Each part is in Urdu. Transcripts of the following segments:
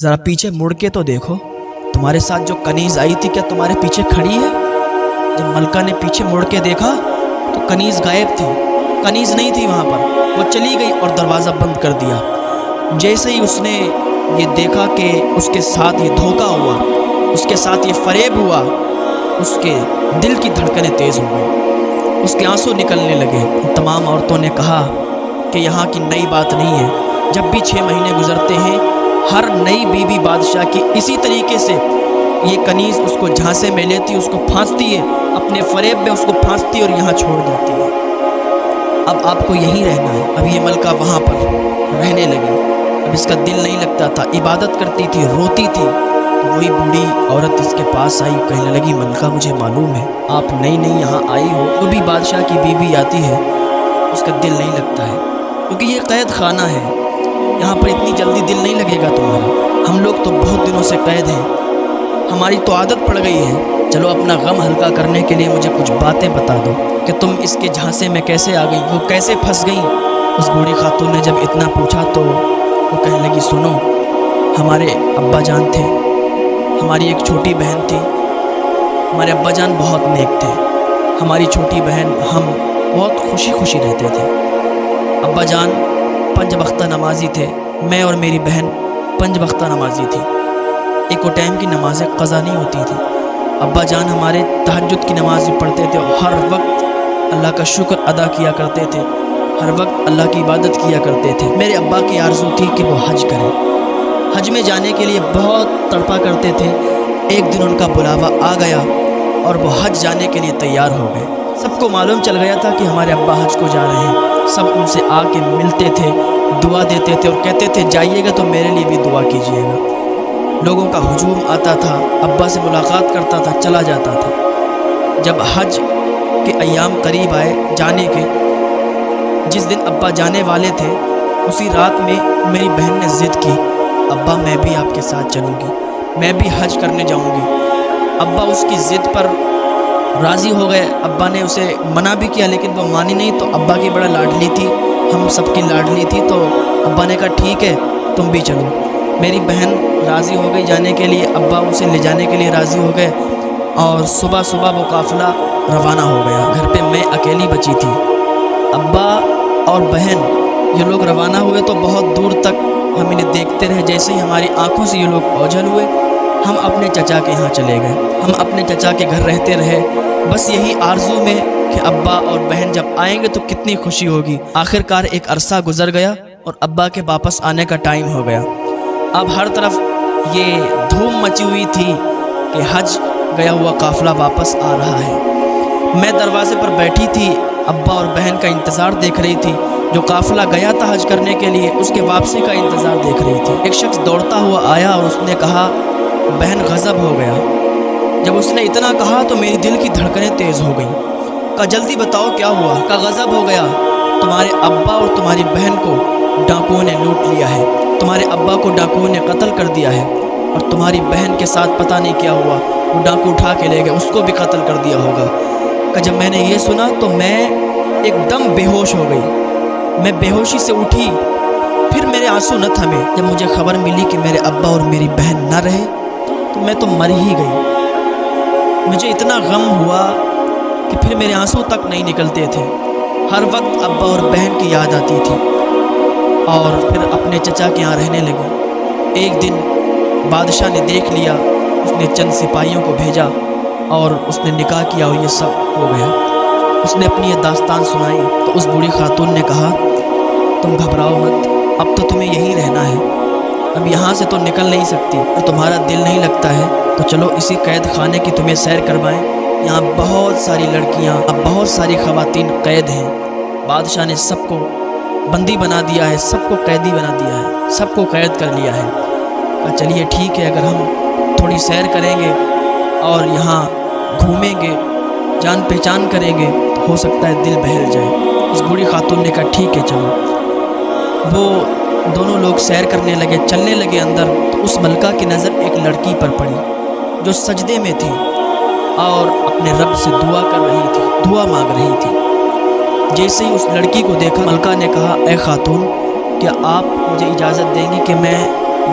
ذرا پیچھے مڑ کے تو دیکھو، تمہارے ساتھ جو کنیز آئی تھی کیا تمہارے پیچھے کھڑی ہے؟ جب ملکہ نے پیچھے مڑ کے دیکھا تو کنیز غائب تھی، کنیز نہیں تھی وہاں پر، وہ چلی گئی اور دروازہ بند کر دیا۔ جیسے ہی اس نے یہ دیکھا کہ اس کے ساتھ یہ دھوکہ ہوا، اس کے ساتھ یہ فریب ہوا، اس کے دل کی دھڑکنیں تیز ہو گئی، اس کے آنسو نکلنے لگے۔ تمام عورتوں نے کہا کہ یہاں کی نئی بات نہیں ہے، جب بھی 6 مہینے گزرتے ہیں ہر نئی بیوی بادشاہ کی اسی طریقے سے یہ کنیز اس کو جھانسے میں لیتی، اس کو پھانستی ہے، اپنے فریب میں اس کو پھانستی اور یہاں چھوڑ دیتی ہے۔ اب آپ کو یہیں رہنا ہے۔ اب یہ ملکہ وہاں پر رہنے لگی، اب اس کا دل نہیں لگتا تھا، عبادت کرتی تھی، روتی تھی۔ تو وہی بوڑھی عورت اس کے پاس آئی، کہنے لگی ملکہ مجھے معلوم ہے آپ نئی نئی یہاں آئی ہو، جو بھی بادشاہ کی بیوی آتی ہے اس کا دل نہیں لگتا ہے، کیونکہ یہ قید خانہ ہے، یہاں پر اتنی جلدی دل نہیں لگے گا تمہارا، ہم لوگ تو بہت دنوں سے قید ہیں، ہماری تو عادت پڑ گئی ہے، چلو اپنا غم ہلکا کرنے کے لیے مجھے کچھ باتیں بتا دو کہ تم اس کے جھانسے میں کیسے آ گئی، وہ کیسے پھنس گئی۔ اس بوڑھی خاتون نے جب اتنا پوچھا تو وہ کہنے لگی سنو، ہمارے ابا جان تھے، ہماری ایک چھوٹی بہن تھی، ہمارے ابا جان بہت نیک تھے، ہماری چھوٹی بہن ہم بہت خوشی خوشی رہتے تھے، ابا جان 5 وقتہ نمازی تھے، میں اور میری بہن 5 وقتہ نمازی تھی، ایک ٹائم کی نمازیں قضا نہیں ہوتی تھی، ابا جان ہمارے تہجد کی نماز بھی پڑھتے تھے، ہر وقت اللہ کا شکر ادا کیا کرتے تھے، ہر وقت اللہ کی عبادت کیا کرتے تھے۔ میرے ابا کی آرزو تھی کہ وہ حج کریں، حج میں جانے کے لیے بہت تڑپا کرتے تھے۔ ایک دن ان کا بلاوا آ گیا اور وہ حج جانے کے لیے تیار ہو گئے۔ سب کو معلوم چل گیا تھا کہ ہمارے ابا حج کو جا رہے ہیں، سب ان سے آ کے ملتے تھے، دعا دیتے تھے اور کہتے تھے جائیے گا تو میرے لیے بھی دعا کیجیے گا۔ لوگوں کا ہجوم آتا تھا، ابا سے ملاقات کرتا تھا، چلا جاتا تھا۔ جب حج کے ایام قریب آئے جانے کے، جس دن ابا جانے والے تھے اسی رات میں میری بہن نے ضد کی ابا میں بھی آپ کے ساتھ چلوں گی، میں بھی حج کرنے جاؤں گی۔ ابا اس کی ضد پر راضی ہو گئے، ابا نے اسے منع بھی کیا لیکن وہ مانی نہیں، تو ابا کی بڑا لاڈلی تھی، ہم سب کی لاڈلی تھی، تو ابا نے کہا ٹھیک ہے تم بھی چلو۔ میری بہن راضی ہو گئی جانے کے لیے، ابا اسے لے جانے کے لیے راضی ہو گئے اور صبح صبح وہ قافلہ روانہ ہو گیا۔ گھر پہ میں اکیلی بچی تھی، ابا اور بہن یہ لوگ روانہ ہوئے تو بہت دور تک ہم انہیں دیکھتے رہے، جیسے ہی ہماری آنکھوں سے یہ لوگ اوجھل ہوئے ہم اپنے چچا کے یہاں چلے گئے، ہم اپنے چچا کے گھر رہتے رہے، بس یہی آرزو میں کہ ابا اور بہن جب آئیں گے تو کتنی خوشی ہوگی۔ آخر کار ایک عرصہ گزر گیا اور ابا کے واپس آنے کا ٹائم ہو گیا۔ اب ہر طرف یہ دھوم مچی ہوئی تھی کہ حج گیا ہوا قافلہ واپس آ رہا ہے۔ میں دروازے پر بیٹھی تھی، ابا اور بہن کا انتظار دیکھ رہی تھی، جو قافلہ گیا تھا حج کرنے کے لیے اس کے واپسی کا انتظار دیکھ رہی تھی۔ ایک شخص دوڑتا ہوا آیا اور اس نے کہا بہن غضب ہو گیا۔ جب اس نے اتنا کہا تو میری دل کی دھڑکنیں تیز ہو گئیں۔ کہا جلدی بتاؤ کیا ہوا؟ کہا غضب ہو گیا، تمہارے ابا اور تمہاری بہن کو ڈاکوؤں نے لوٹ لیا ہے، تمہارے ابا کو ڈاکوؤں نے قتل کر دیا ہے اور تمہاری بہن کے ساتھ پتہ نہیں کیا ہوا، وہ ڈاکو اٹھا کے لے گئے، اس کو بھی قتل کر دیا ہوگا۔ کہ جب میں نے یہ سنا تو میں ایک دم بے ہوش ہو گئی، میں بے ہوشی سے اٹھی، پھر میرے آنسو نہ تھمے۔ جب مجھے خبر ملی کہ میرے ابا اور میری بہن نہ رہے تو میں تو مر ہی گئی۔ مجھے اتنا غم ہوا کہ پھر میرے آنسو تک نہیں نکلتے تھے، ہر وقت ابا اور بہن کی یاد آتی تھی اور پھر اپنے چچا کے یہاں رہنے لگی۔ ایک دن بادشاہ نے دیکھ لیا، اس نے چند سپاہیوں کو بھیجا اور اس نے نکاح کیا اور یہ سب ہو گیا۔ اس نے اپنی یہ داستان سنائی تو اس بوڑھی خاتون نے کہا تم گھبراؤ مت، اب تو تمہیں یہیں رہنا ہے، اب یہاں سے تو نکل نہیں سکتی، اور تمہارا دل نہیں لگتا ہے تو چلو اسی قید خانے کی تمہیں سیر کروائیں، یہاں بہت ساری لڑکیاں، اب بہت ساری خواتین قید ہیں، بادشاہ نے سب کو بندی بنا دیا ہے، سب کو قیدی بنا دیا ہے، سب کو قید کر لیا ہے۔ چلیے ٹھیک ہے، اگر ہم تھوڑی سیر کریں گے اور یہاں گھومیں گے، جان پہچان کریں گے تو ہو سکتا ہے دل بہل جائے۔ اس بوڑھی خاتون نے کہا ٹھیک ہے چلو۔ وہ دونوں لوگ سیر کرنے لگے، چلنے لگے اندر، تو اس ملکہ کی نظر ایک لڑکی پر پڑی جو سجدے میں تھی اور اپنے رب سے دعا کر رہی تھی، دعا مانگ رہی تھی۔ جیسے ہی اس لڑکی کو دیکھا ملکہ نے کہا اے خاتون، کیا آپ مجھے اجازت دیں گی کہ میں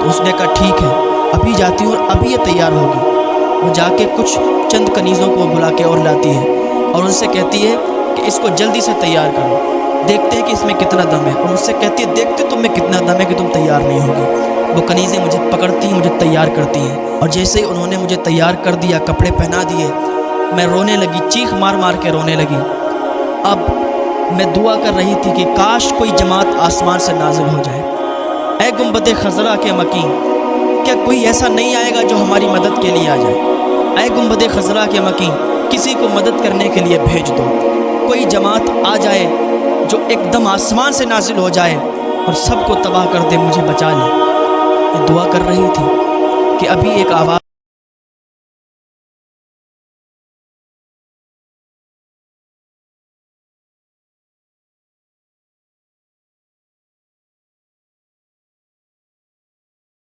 تو اس نے کہا ٹھیک ہے ابھی جاتی ہوں اور ابھی یہ تیار ہوگی۔ وہ جا کے کچھ چند کنیزوں کو بلا کے اور لاتی ہے اور ان سے کہتی ہے کہ اس کو جلدی سے تیار کرو، دیکھتے ہیں کہ اس میں کتنا دم ہے، اور مجھ سے کہتی ہے دیکھتے تم میں کتنا دم ہے کہ تم تیار نہیں ہوگی۔ وہ کنیزیں مجھے پکڑتی ہیں، مجھے تیار کرتی ہیں، اور جیسے ہی انہوں نے مجھے تیار کر دیا، کپڑے پہنا دیے، میں رونے لگی، چیخ مار مار کے رونے لگی۔ اب میں دعا کر رہی تھی کہ کاش کوئی جماعت آسمان سے نازل ہو جائے۔ اے گنبد خضرا کے مکین، کیا کوئی ایسا نہیں آئے گا جو ہماری مدد کے لیے آ جائے؟ اے گنبد خضرا کے مکین، کسی کو مدد کرنے کے لیے بھیج دو، کوئی جماعت آ جائے جو ایک دم آسمان سے نازل ہو جائے اور سب کو تباہ کر دے، مجھے بچا لے۔ یہ دعا کر رہی تھی کہ ابھی ایک آواز